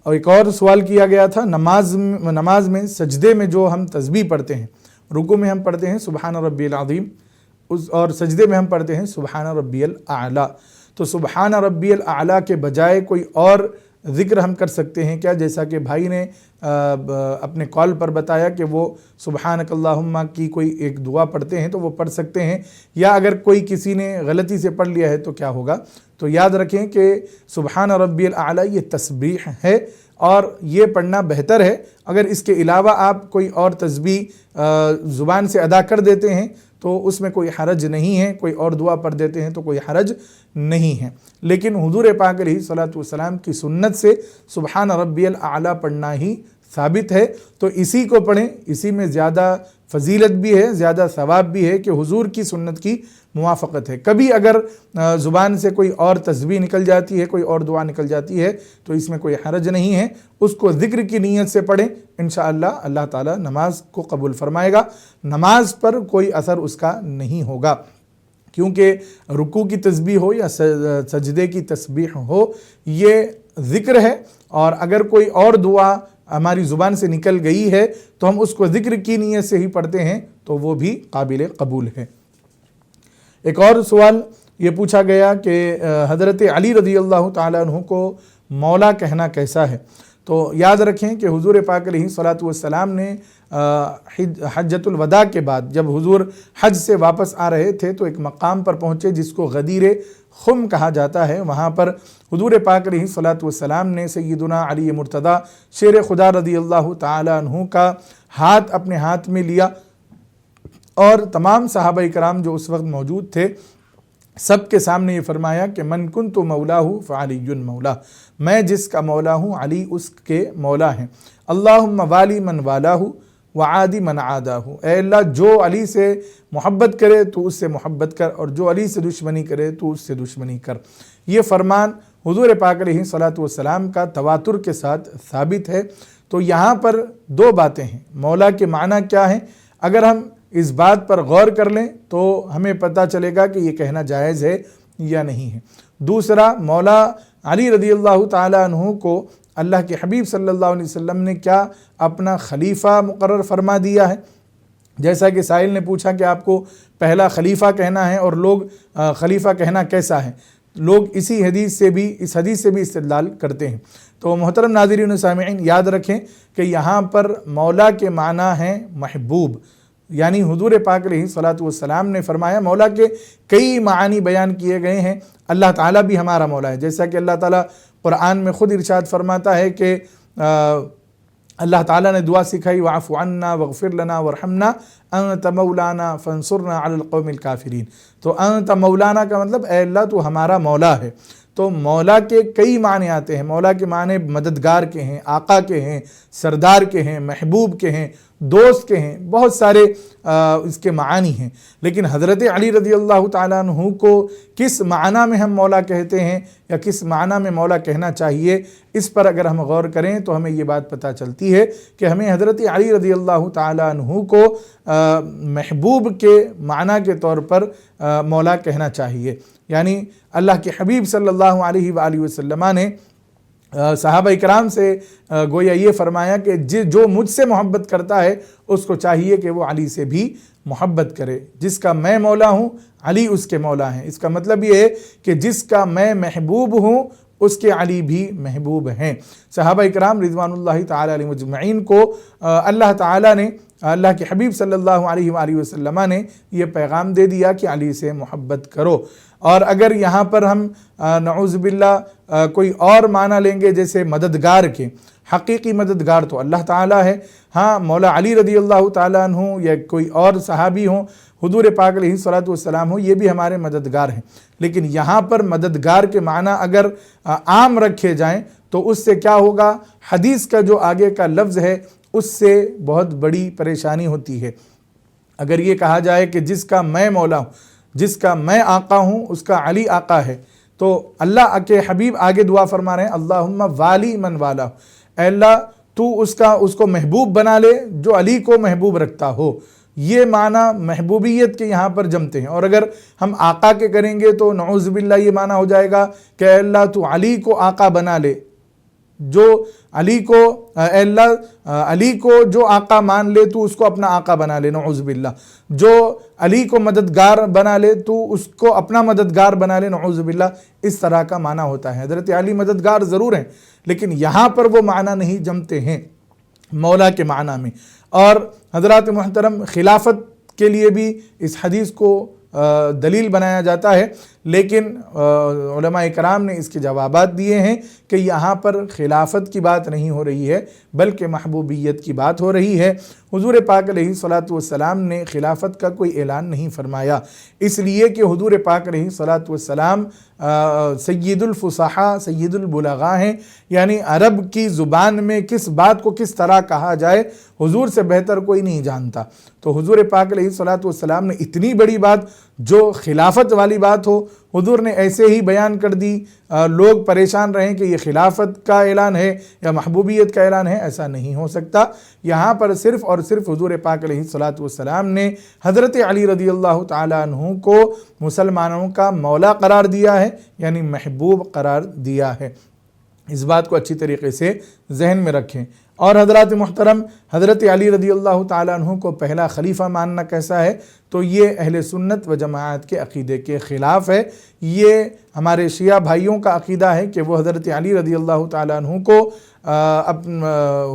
A: اور ایک اور سوال کیا گیا تھا، نماز میں سجدے میں جو ہم تسبیح پڑھتے ہیں، رکوع میں ہم پڑھتے ہیں سبحان ربی العظیم، اور سجدے میں ہم پڑھتے ہیں سبحان ربی الاعلیٰ. تو سبحان ربی الاعلیٰ کے بجائے کوئی اور ذکر ہم کر سکتے ہیں کیا؟ جیسا کہ بھائی نے اپنے کال پر بتایا کہ وہ سبحانک اللہم کی کوئی ایک دعا پڑھتے ہیں تو وہ پڑھ سکتے ہیں، یا اگر کوئی کسی نے غلطی سے پڑھ لیا ہے تو کیا ہوگا؟ تو یاد رکھیں کہ سبحان ربی الاعلیٰ یہ تسبیح ہے اور یہ پڑھنا بہتر ہے. اگر اس کے علاوہ آپ کوئی اور تسبیح زبان سے ادا کر دیتے ہیں تو اس میں کوئی حرج نہیں ہے، کوئی اور دعا پڑھ دیتے ہیں تو کوئی حرج نہیں ہے. لیکن حضور پاک علیہ الصلوۃ والسلام کی سنت سے سبحان ربی الاعلیٰ پڑھنا ہی ثابت ہے، تو اسی کو پڑھیں. اسی میں زیادہ فضیلت بھی ہے، زیادہ ثواب بھی ہے کہ حضور کی سنت کی موافقت ہے. کبھی اگر زبان سے کوئی اور تسبیح نکل جاتی ہے، کوئی اور دعا نکل جاتی ہے تو اس میں کوئی حرج نہیں ہے، اس کو ذکر کی نیت سے پڑھیں، انشاءاللہ اللہ تعالیٰ نماز کو قبول فرمائے گا. نماز پر کوئی اثر اس کا نہیں ہوگا، کیونکہ رکوع کی تسبیح ہو یا سجدے کی تسبیح ہو یہ ذکر ہے، اور اگر کوئی اور دعا ہماری زبان سے نکل گئی ہے تو ہم اس کو ذکر کی نیت سے ہی پڑھتے ہیں تو وہ بھی قابل قبول ہے. ایک اور سوال یہ پوچھا گیا کہ حضرت علی رضی اللہ تعالیٰ عنہ کو مولا کہنا کیسا ہے؟ تو یاد رکھیں کہ حضور پاک علیہ الصلوۃ والسلام نے حجۃ الوداع کے بعد جب حضور حج سے واپس آ رہے تھے تو ایک مقام پر پہنچے جس کو غدیر خم کہا جاتا ہے. وہاں پر حضور پاک علیہ الصلوۃ والسلام نے سیدنا علی مرتضیٰ شیر خدا رضی اللہ تعالیٰ عنہ کا ہاتھ اپنے ہاتھ میں لیا اور تمام صحابہ کرام جو اس وقت موجود تھے سب کے سامنے یہ فرمایا کہ من کنت مولاہ فعلی مولا، میں جس کا مولا ہوں علی اس کے مولا ہیں. اللہم والی من والاہ وعادی من عاداہ، اے اللہ جو علی سے محبت کرے تو اس سے محبت کر، اور جو علی سے دشمنی کرے تو اس سے دشمنی کر. یہ فرمان حضور پاک علیہ الصلوۃ والسلام کا تواتر کے ساتھ ثابت ہے. تو یہاں پر 2 باتیں ہیں، مولا کے معنی کیا ہیں؟ اگر ہم اس بات پر غور کر لیں تو ہمیں پتہ چلے گا کہ یہ کہنا جائز ہے یا نہیں ہے۔ دوسرا، مولا علی رضی اللہ تعالیٰ عنہ کو اللہ کے حبیب صلی اللہ علیہ وسلم نے کیا اپنا خلیفہ مقرر فرما دیا ہے؟ جیسا کہ سائل نے پوچھا کہ آپ کو پہلا خلیفہ کہنا ہے، اور لوگ خلیفہ کہنا کیسا ہے، لوگ اس حدیث سے بھی استدلال کرتے ہیں۔ تو محترم ناظرین و سامعین، یاد رکھیں کہ یہاں پر مولا کے معنی ہیں محبوب، یعنی حضور پاک علیہ الصلوۃ والسلام نے فرمایا مولا کے کئی معانی بیان کیے گئے ہیں۔ اللہ تعالیٰ بھی ہمارا مولا ہے، جیسا کہ اللہ تعالیٰ قرآن میں خود ارشاد فرماتا ہے کہ اللہ تعالیٰ نے دعا سکھائی، وَاعْفُ عَنَّا وَاغْفِرْ لَنَا وَارْحَمْنَا أَنْتَ مَوْلَانَا فَانْصُرْنَا عَلَى الْقَوْمِ الْكَافِرِينَ۔ تو انت مولانا کا مطلب اے اللہ تو ہمارا مولا ہے۔ تو مولا کے کئی معنی آتے ہیں، مولا کے معنی مددگار کے ہیں، آقا کے ہیں، سردار کے ہیں، محبوب کے ہیں، دوست کے ہیں، بہت سارے اس کے معانی ہیں۔ لیکن حضرت علی رضی اللہ تعالیٰ عنہ کو کس معنی میں ہم مولا کہتے ہیں یا کس معنی میں مولا کہنا چاہیے، اس پر اگر ہم غور کریں تو ہمیں یہ بات پتہ چلتی ہے کہ ہمیں حضرت علی رضی اللہ تعالیٰ عنہ کو محبوب کے معنی کے طور پر مولا کہنا چاہیے۔ یعنی اللہ کے حبیب صلی اللہ علیہ وآلہ وسلم نے صحابہ اکرام سے گویا یہ فرمایا کہ جو مجھ سے محبت کرتا ہے اس کو چاہیے کہ وہ علی سے بھی محبت کرے۔ جس کا میں مولا ہوں علی اس کے مولا ہیں۔ اس کا مطلب یہ ہے کہ جس کا میں محبوب ہوں اس کے علی بھی محبوب ہیں۔ صحابہ اکرام رضوان اللہ تعالی علیہ مجمعین کو اللہ تعالیٰ نے، اللہ کے حبیب صلی اللہ علیہ وآلہ وسلم نے یہ پیغام دے دیا کہ علی سے محبت کرو۔ اور اگر یہاں پر ہم نعوذ باللہ کوئی اور معنی لیں گے جیسے مددگار کے، حقیقی مددگار تو اللہ تعالیٰ ہے۔ ہاں مولا علی رضی اللہ تعالیٰ عنہ یا کوئی اور صحابی ہوں، حضور پاک علیہ الصلوۃ والسلام ہوں، یہ بھی ہمارے مددگار ہیں۔ لیکن یہاں پر مددگار کے معنی اگر عام رکھے جائیں تو اس سے کیا ہوگا، حدیث کا جو آگے کا لفظ ہے اس سے بہت بڑی پریشانی ہوتی ہے۔ اگر یہ کہا جائے کہ جس کا میں مولا ہوں، جس کا میں آقا ہوں اس کا علی آقا ہے، تو اللہ کے حبیب آگے دعا فرما رہے ہیں اللہم والی من والا، اے اللہ تو اس کو محبوب بنا لے جو علی کو محبوب رکھتا ہو۔ یہ معنی محبوبیت کے یہاں پر جمتے ہیں۔ اور اگر ہم آقا کے کریں گے تو نعوذ باللہ یہ معنی ہو جائے گا کہ اے اللہ تو علی کو آقا بنا لے، جو علی کو اے اللہ علی کو جو آقا مان لے تو اس کو اپنا آقا بنا لے، نعوذ باللہ، جو علی کو مددگار بنا لے تو اس کو اپنا مددگار بنا لے، نعوذ باللہ۔ اس طرح کا معنی ہوتا ہے۔ حضرت علی مددگار ضرور ہیں لیکن یہاں پر وہ معنی نہیں جمتے ہیں مولا کے معنی میں۔ اور حضرات محترم، خلافت کے لیے بھی اس حدیث کو دلیل بنایا جاتا ہے، لیکن علماء کرام نے اس کے جوابات دیے ہیں کہ یہاں پر خلافت کی بات نہیں ہو رہی ہے بلکہ محبوبیت کی بات ہو رہی ہے۔ حضور پاک علیہ الصلوۃ والسلام نے خلافت کا کوئی اعلان نہیں فرمایا، اس لیے کہ حضور پاک علیہ الصلوۃ والسلام سید الفصحاء، سید البلغاء ہیں، یعنی عرب کی زبان میں کس بات کو کس طرح کہا جائے حضور سے بہتر کوئی نہیں جانتا۔ تو حضور پاک علیہ الصلوۃ والسلام نے اتنی بڑی بات جو خلافت والی بات ہو حضور نے ایسے ہی بیان کر دی، لوگ پریشان رہیں کہ یہ خلافت کا اعلان ہے یا محبوبیت کا اعلان ہے، ایسا نہیں ہو سکتا۔ یہاں پر صرف اور صرف حضور پاک علیہ الصلوۃ والسلام نے حضرت علی رضی اللہ تعالیٰ عنہ کو مسلمانوں کا مولا قرار دیا ہے، یعنی محبوب قرار دیا ہے۔ اس بات کو اچھی طریقے سے ذہن میں رکھیں۔ اور حضرات محترم، حضرت علی رضی اللہ تعالیٰ عنہ کو پہلا خلیفہ ماننا کیسا ہے؟ تو یہ اہل سنت و جماعت کے عقیدے کے خلاف ہے۔ یہ ہمارے شیعہ بھائیوں کا عقیدہ ہے کہ وہ حضرت علی رضی اللہ تعالیٰ عنہ کو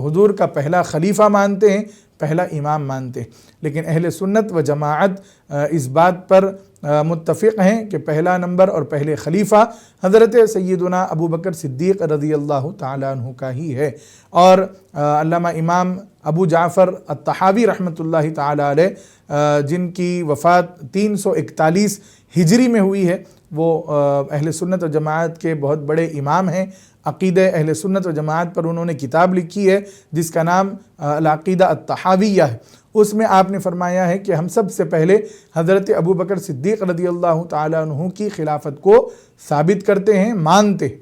A: حضور کا پہلا خلیفہ مانتے ہیں، پہلا امام مانتے ہیں، لیکن اہل سنت و جماعت اس بات پر متفق ہیں کہ پہلا نمبر اور پہلے خلیفہ حضرت سیدنا ابو بکر صدیق رضی اللہ تعالیٰ عنہ کا ہی ہے۔ اور علامہ امام ابو جعفر الطحاوی رحمۃ اللہ تعالیٰ علیہ، جن کی وفات 341 ہجری میں ہوئی ہے، وہ اہل سنت و جماعت کے بہت بڑے امام ہیں۔ عقیدہ اہل سنت و جماعت پر انہوں نے کتاب لکھی ہے جس کا نام العقیدہ الطحاویہ ہے۔ اس میں آپ نے فرمایا ہے کہ ہم سب سے پہلے حضرت ابو بکر صدیق رضی اللہ تعالیٰ عنہ کی خلافت کو ثابت کرتے ہیں، مانتے ہیں۔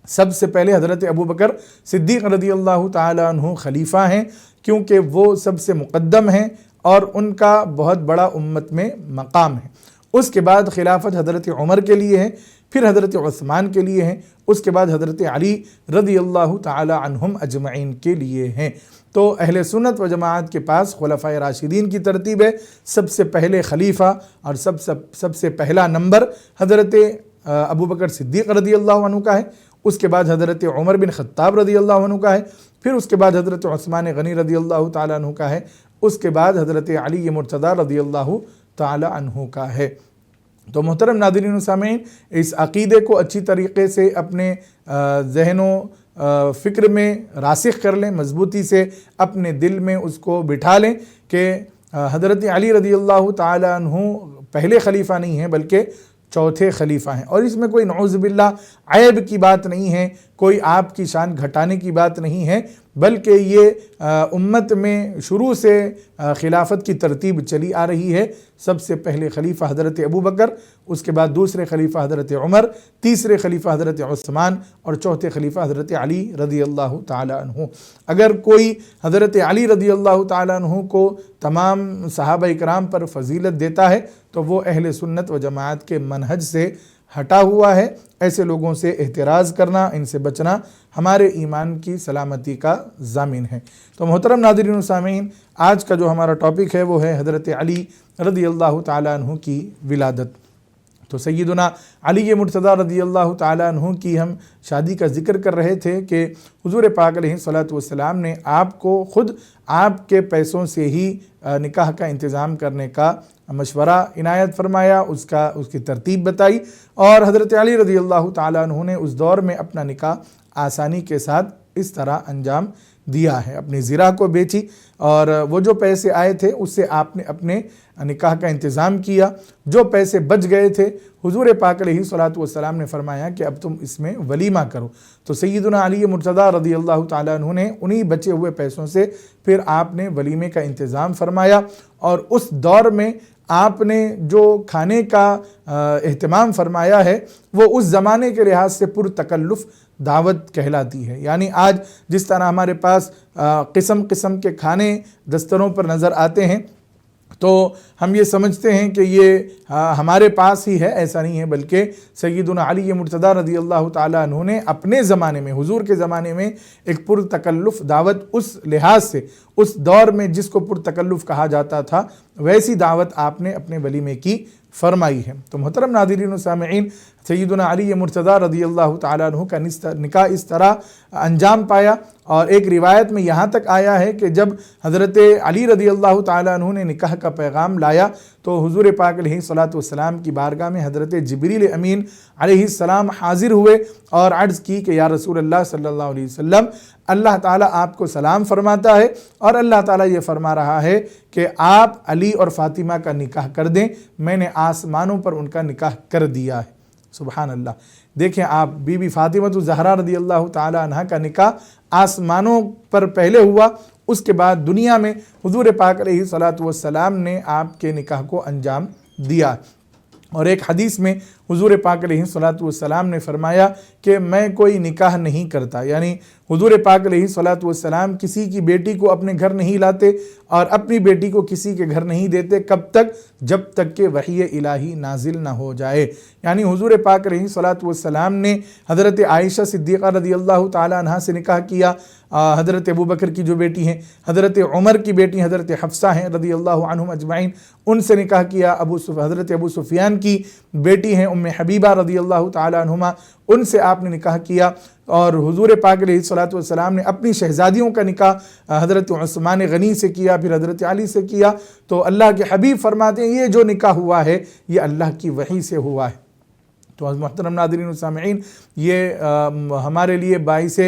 A: سب سے پہلے حضرت ابو بکر صدیق رضی اللہ تعالیٰ عنہ خلیفہ ہیں، کیونکہ وہ سب سے مقدم ہیں اور ان کا بہت بڑا امت میں مقام ہے۔ اس کے بعد خلافت حضرت عمر کے لیے ہے، پھر حضرت عثمان کے لیے ہے، اس کے بعد حضرت علی رضی اللہ تعالی عنہم اجمعین کے لیے ہیں۔ تو اہل سنت و جماعت کے پاس خلفائے راشدین کی ترتیب ہے، سب سے پہلے خلیفہ اور سب سے پہلا نمبر حضرت ابوبکر صدیق رضی اللہ عنہ کا ہے، اس کے بعد حضرت عمر بن خطاب رضی اللہ عنہ کا ہے، پھر اس کے بعد حضرت عثمان غنی رضی اللہ تعالیٰ عنہ کا ہے، اس کے بعد حضرت علی مرتضیٰ رضی اللہ تعالیٰ عنہ کا ہے۔ تو محترم ناظرین و سامعین، اس عقیدے کو اچھی طریقے سے اپنے ذہن و فکر میں راسخ کر لیں، مضبوطی سے اپنے دل میں اس کو بٹھا لیں کہ حضرت علی رضی اللہ تعالیٰ عنہ پہلے خلیفہ نہیں ہیں بلکہ چوتھے خلیفہ ہیں، اور اس میں کوئی نعوذ باللہ عیب کی بات نہیں ہے، کوئی آپ کی شان گھٹانے کی بات نہیں ہے، بلکہ یہ امت میں شروع سے خلافت کی ترتیب چلی آ رہی ہے۔ سب سے پہلے خلیفہ حضرت ابوبکر، اس کے بعد دوسرے خلیفہ حضرت عمر، تیسرے خلیفہ حضرت عثمان، اور چوتھے خلیفہ حضرت علی رضی اللہ تعالی عنہ۔ اگر کوئی حضرت علی رضی اللہ تعالی عنہ کو تمام صحابہ اکرام پر فضیلت دیتا ہے تو وہ اہل سنت و جماعت کے منہج سے ہٹا ہوا ہے۔ ایسے لوگوں سے احتراز کرنا، ان سے بچنا ہمارے ایمان کی سلامتی کا ضامن ہے۔ تو محترم ناظرین و سامعین، آج کا جو ہمارا ٹاپک ہے وہ ہے حضرت علی رضی اللہ تعالیٰ عنہ کی ولادت۔ تو سیدنا علی مرتضیٰ رضی اللہ تعالیٰ عنہ کی ہم شادی کا ذکر کر رہے تھے کہ حضور پاک علیہ الصلوۃ والسلام نے آپ کو خود آپ کے پیسوں سے ہی نکاح کا انتظام کرنے کا مشورہ عنایت فرمایا، اس کی ترتیب بتائی، اور حضرت علی رضی اللہ تعالیٰ عنہ نے اس دور میں اپنا نکاح آسانی کے ساتھ اس طرح انجام دیا ہے۔ اپنی زرہ کو بیچی اور وہ جو پیسے آئے تھے اس سے آپ نے اپنے نکاح کا انتظام کیا۔ جو پیسے بچ گئے تھے حضور پاک علیہ الصلوۃ والسلام نے فرمایا کہ اب تم اس میں ولیمہ کرو۔ تو سیدنا علی مرتضیٰ رضی اللہ تعالیٰ عنہ نے انہی بچے ہوئے پیسوں سے پھر آپ نے ولیمے کا انتظام فرمایا، اور اس دور میں آپ نے جو کھانے کا اہتمام فرمایا ہے وہ اس زمانے کے لحاظ سے پرتکلف دعوت کہلاتی ہے۔ یعنی آج جس طرح ہمارے پاس قسم قسم کے کھانے دستروں پر نظر آتے ہیں تو ہم یہ سمجھتے ہیں کہ یہ ہمارے پاس ہی ہے، ایسا نہیں ہے، بلکہ سیدنا علی مرتضیٰ رضی اللہ تعالیٰ عنہ نے اپنے زمانے میں، حضور کے زمانے میں، ایک پرتکلف دعوت اس لحاظ سے، اس دور میں جس کو پرتکلف کہا جاتا تھا، ویسی دعوت آپ نے اپنے ولیمے کی فرمائی ہے۔ تو محترم ناظرین و سامعین، سیدنا علی مرتضیٰ رضی اللہ تعالیٰ عنہ کا نکاح اس طرح انجام پایا، اور ایک روایت میں یہاں تک آیا ہے کہ جب حضرت علی رضی اللہ تعالیٰ عنہ نے نکاح کا پیغام لایا تو حضور پاک علیہ الصلوۃ والسلام کی بارگاہ میں حضرت جبریل امین علیہ السلام حاضر ہوئے اور عرض کی کہ یا رسول اللہ صلی اللہ علیہ وسلم، اللہ تعالیٰ آپ کو سلام فرماتا ہے اور اللہ تعالیٰ یہ فرما رہا ہے کہ آپ علی اور فاطمہ کا نکاح کر دیں، میں نے آسمانوں پر ان کا نکاح کر دیا ہے۔ سبحان اللہ، دیکھیں آپ، بی بی فاطمہ الزہرا رضی اللہ تعالی عنہ کا نکاح آسمانوں پر پہلے ہوا، اس کے بعد دنیا میں حضور پاک علیہ الصلوۃ والسلام نے آپ کے نکاح کو انجام دیا۔ اور ایک حدیث میں حضور پاک علیہ الصلوۃ والسلام نے فرمایا کہ میں کوئی نکاح نہیں کرتا، یعنی حضور پاک علیہ الصلوۃ والسلام کسی کی بیٹی کو اپنے گھر نہیں لاتے اور اپنی بیٹی کو کسی کے گھر نہیں دیتے، کب تک؟ جب تک کہ وحی الہی نازل نہ ہو جائے۔ یعنی حضور پاک علیہ الصلوۃ والسلام نے حضرت عائشہ صدیقہ رضی اللہ تعالی عنہا سے نکاح کیا، حضرت ابوبکر کی جو بیٹی ہیں، حضرت عمر کی بیٹی حضرت حفصہ ہیں رضی اللہ عنہم اجمعین، ان سے نکاح کیا، حضرت ابو سفیان کی بیٹی ہیں ام حبیبہ رضی اللہ تعالی عنہما، ان سے آپ نے نکاح کیا، اور حضور پاک علیہ الصلوۃ والسلام نے اپنی شہزادیوں کا نکاح حضرت عثمان غنی سے کیا، پھر حضرت علی سے کیا۔ تو اللہ کے حبیب فرماتے ہیں یہ جو نکاح ہوا ہے یہ اللہ کی وحی سے ہوا ہے۔ تو محترم ناظرین و سامعین، یہ ہمارے لیے باعث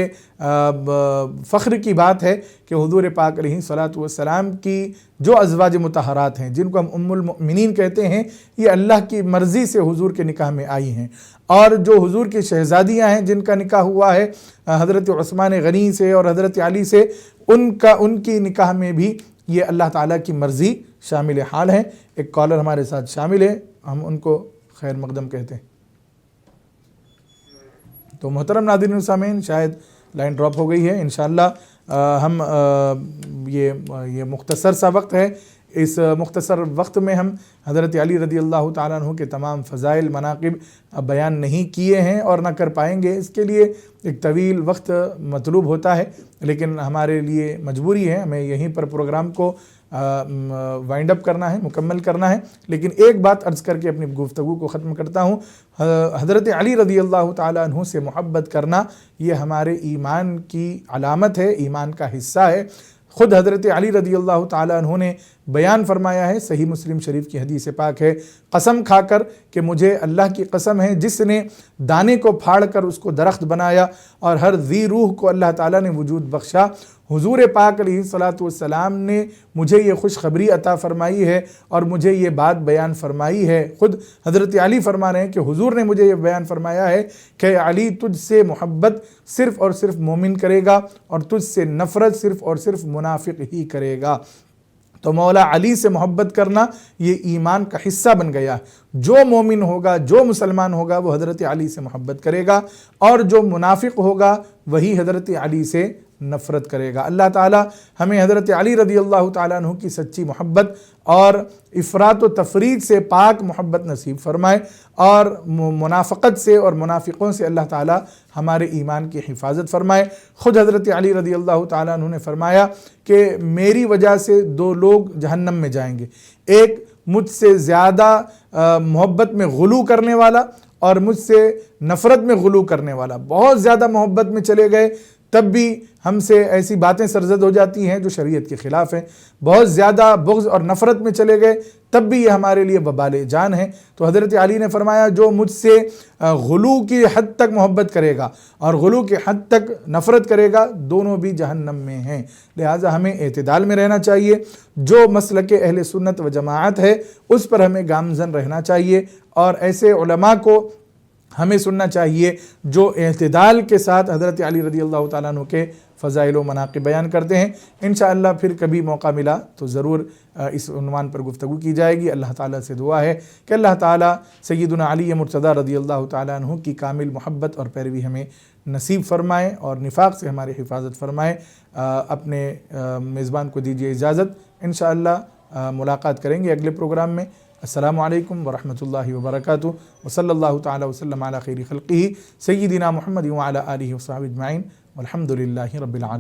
A: فخر کی بات ہے کہ حضور پاک علیہ الصلوۃ والسلام کی جو ازواج مطہرات ہیں، جن کو ہم ام المؤمنین کہتے ہیں، یہ اللہ کی مرضی سے حضور کے نکاح میں آئی ہیں، اور جو حضور کی شہزادیاں ہیں جن کا نکاح ہوا ہے حضرت عثمان غنی سے اور حضرت علی سے، ان کی نکاح میں بھی یہ اللہ تعالیٰ کی مرضی شامل حال ہے۔ ایک کالر ہمارے ساتھ شامل ہے، ہم ان کو خیر مقدم کہتے ہیں۔ تو محترم ناظرین و سامعین، شاید لائن ڈراپ ہو گئی ہے، انشاءاللہ ہم یہ مختصر سا وقت ہے، اس مختصر وقت میں ہم حضرت علی رضی اللہ تعالیٰ عنہ کے تمام فضائل مناقب بیان نہیں کیے ہیں اور نہ کر پائیں گے، اس کے لیے ایک طویل وقت مطلوب ہوتا ہے، لیکن ہمارے لیے مجبوری ہے، ہمیں یہیں پر پروگرام کو وائنڈ اپ کرنا ہے، مکمل کرنا ہے۔ لیکن ایک بات عرض کر کے اپنی گفتگو کو ختم کرتا ہوں، حضرت علی رضی اللہ تعالیٰ عنہ سے محبت کرنا یہ ہمارے ایمان کی علامت ہے، ایمان کا حصہ ہے۔ خود حضرت علی رضی اللہ تعالیٰ عنہ نے بیان فرمایا ہے، صحیح مسلم شریف کی حدیث پاک ہے، قسم کھا کر کہ مجھے اللہ کی قسم ہے جس نے دانے کو پھاڑ کر اس کو درخت بنایا اور ہر ذی روح کو اللہ تعالیٰ نے وجود بخشا، حضور پاک علیہ الصلاۃ والسلام نے مجھے یہ خوشخبری عطا فرمائی ہے اور مجھے یہ بات بیان فرمائی ہے۔ خود حضرت علی فرما رہے ہیں کہ حضور نے مجھے یہ بیان فرمایا ہے کہ علی تجھ سے محبت صرف اور صرف مومن کرے گا اور تجھ سے نفرت صرف اور صرف منافق ہی کرے گا۔ تو مولا علی سے محبت کرنا یہ ایمان کا حصہ بن گیا۔ جو مومن ہوگا، جو مسلمان ہوگا وہ حضرت علی سے محبت کرے گا، اور جو منافق ہوگا وہی حضرت علی سے نفرت کرے گا۔ اللہ تعالی ہمیں حضرت علی رضی اللہ تعالیٰ عنہ کی سچی محبت اور افراط و تفرید سے پاک محبت نصیب فرمائے، اور منافقت سے اور منافقوں سے اللہ تعالی ہمارے ایمان کی حفاظت فرمائے۔ خود حضرت علی رضی اللہ تعالیٰ عنہ نے فرمایا کہ میری وجہ سے دو لوگ جہنم میں جائیں گے، ایک مجھ سے زیادہ محبت میں غلو کرنے والا اور مجھ سے نفرت میں غلو کرنے والا۔ بہت زیادہ محبت میں چلے گئے تب بھی ہم سے ایسی باتیں سرزد ہو جاتی ہیں جو شریعت کے خلاف ہیں، بہت زیادہ بغض اور نفرت میں چلے گئے تب بھی یہ ہمارے لیے وبال جان ہے۔ تو حضرت علی نے فرمایا جو مجھ سے غلو کی حد تک محبت کرے گا اور غلو کی حد تک نفرت کرے گا، دونوں بھی جہنم میں ہیں۔ لہٰذا ہمیں اعتدال میں رہنا چاہیے، جو مسلک اہل سنت و جماعت ہے اس پر ہمیں گامزن رہنا چاہیے، اور ایسے علماء کو ہمیں سننا چاہیے جو اعتدال کے ساتھ حضرت علی رضی اللہ تعالیٰ عنہ کے فضائل و مناقب بیان کرتے ہیں۔ انشاءاللہ پھر کبھی موقع ملا تو ضرور اس عنوان پر گفتگو کی جائے گی۔ اللہ تعالیٰ سے دعا ہے کہ اللہ تعالیٰ سیدنا علی مرتضیٰ رضی اللہ تعالیٰ عنہ کی کامل محبت اور پیروی ہمیں نصیب فرمائے اور نفاق سے ہماری حفاظت فرمائے۔ اپنے میزبان کو دیجیے اجازت، انشاءاللہ ملاقات کریں گے اگلے پروگرام میں۔ السلام علیکم ورحمۃ اللہ وبرکاتہ، وصلی اللہ تعالی وسلم علی خیر خلقہ سیدنا محمد وعلی آلہ وصحبہ اجمعین، والحمد للہ رب العالمین۔